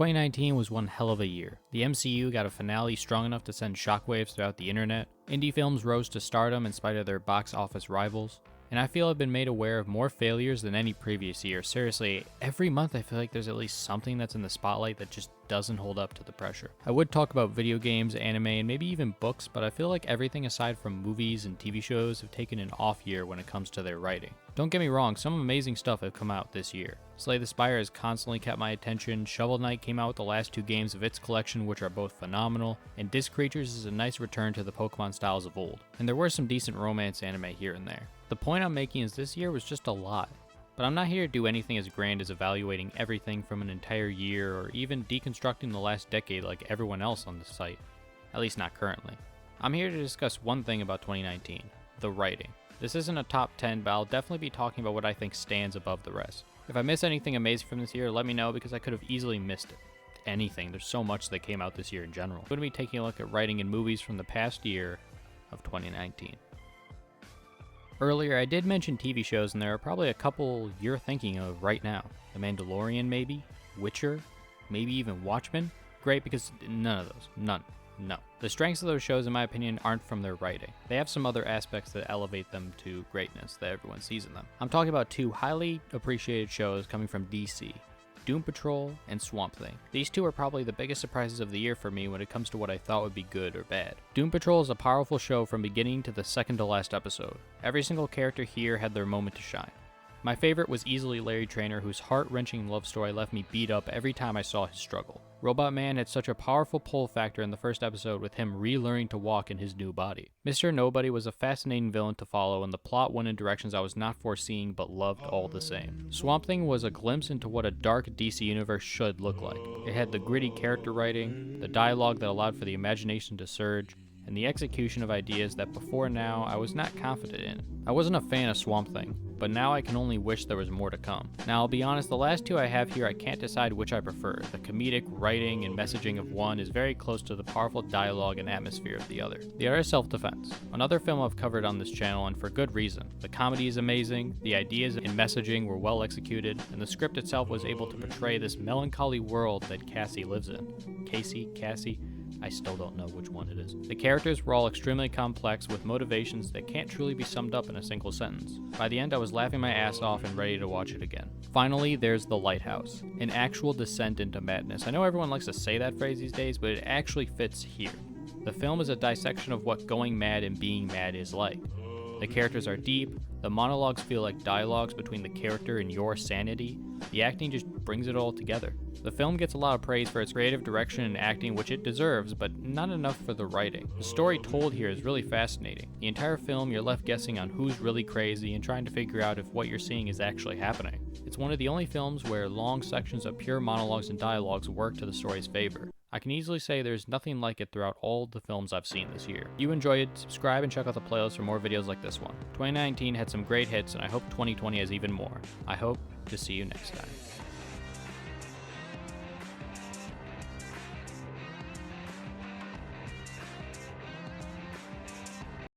2019 was one hell of a year. The MCU got a finale strong enough to send shockwaves throughout the internet. Indie films rose to stardom in spite of their box office rivals. And I feel I've been made aware of more failures than any previous year. Seriously, every month I feel like there's at least something that's in the spotlight that just doesn't hold up to the pressure. I would talk about video games, anime, and maybe even books, but I feel like everything aside from movies and TV shows have taken an off year when it comes to their writing. Don't get me wrong, some amazing stuff have come out this year. Slay the Spire has constantly kept my attention, Shovel Knight came out with the last 2 games of its collection which are both phenomenal, and Disc Creatures is a nice return to the Pokemon styles of old. And there were some decent romance anime here and there. The point I'm making is this year was just a lot. But I'm not here to do anything as grand as evaluating everything from an entire year or even deconstructing the last decade like everyone else on this site. At least not currently. I'm here to discuss one thing about 2019, the writing. This isn't a top 10, but I'll definitely be talking about what I think stands above the rest. If I miss anything amazing from this year, let me know because I could have easily missed it. Anything, there's so much that came out this year in general. I'm going to be taking a look at writing in movies from the past year of 2019. Earlier, I did mention TV shows, and there are probably a couple you're thinking of right now. The Mandalorian, maybe? Witcher? Maybe even Watchmen? Great, because none of those. None. No. The strengths of those shows, in my opinion, aren't from their writing. They have some other aspects that elevate them to greatness that everyone sees in them. I'm talking about 2 highly appreciated shows coming from DC. Doom Patrol and Swamp Thing. These 2 are probably the biggest surprises of the year for me when it comes to what I thought would be good or bad. Doom Patrol is a powerful show from beginning to the second to last episode. Every single character here had their moment to shine. My favorite was easily Larry Trainor, whose heart-wrenching love story left me beat up every time I saw his struggle. Robot Man had such a powerful pull factor in the first episode with him relearning to walk in his new body. Mr. Nobody was a fascinating villain to follow and the plot went in directions I was not foreseeing but loved all the same. Swamp Thing was a glimpse into what a dark DC universe should look like. It had the gritty character writing, the dialogue that allowed for the imagination to surge, and the execution of ideas that before now I was not confident in. I wasn't a fan of Swamp Thing, but now I can only wish there was more to come. Now I'll be honest, the last 2 I have here I can't decide which I prefer. The comedic writing and messaging of one is very close to the powerful dialogue and atmosphere of the other. The other is Self-Defense, another film I've covered on this channel and for good reason. The comedy is amazing, the ideas and messaging were well executed, and the script itself was able to portray this melancholy world that Cassie lives in. Cassie? I still don't know which one it is. The characters were all extremely complex with motivations that can't truly be summed up in a single sentence. By the end, I was laughing my ass off and ready to watch it again. Finally, there's The Lighthouse, an actual descent into madness. I know everyone likes to say that phrase these days, but it actually fits here. The film is a dissection of what going mad and being mad is like. The characters are deep, the monologues feel like dialogues between the character and your sanity. The acting just brings it all together. The film gets a lot of praise for its creative direction and acting, which it deserves, but not enough for the writing. The story told here is really fascinating. The entire film, you're left guessing on who's really crazy and trying to figure out if what you're seeing is actually happening. It's one of the only films where long sections of pure monologues and dialogues work to the story's favor. I can easily say there's nothing like it throughout all the films I've seen this year. If you enjoyed it, subscribe and check out the playlist for more videos like this one. 2019 had some great hits, and I hope 2020 has even more. I hope to see you next time.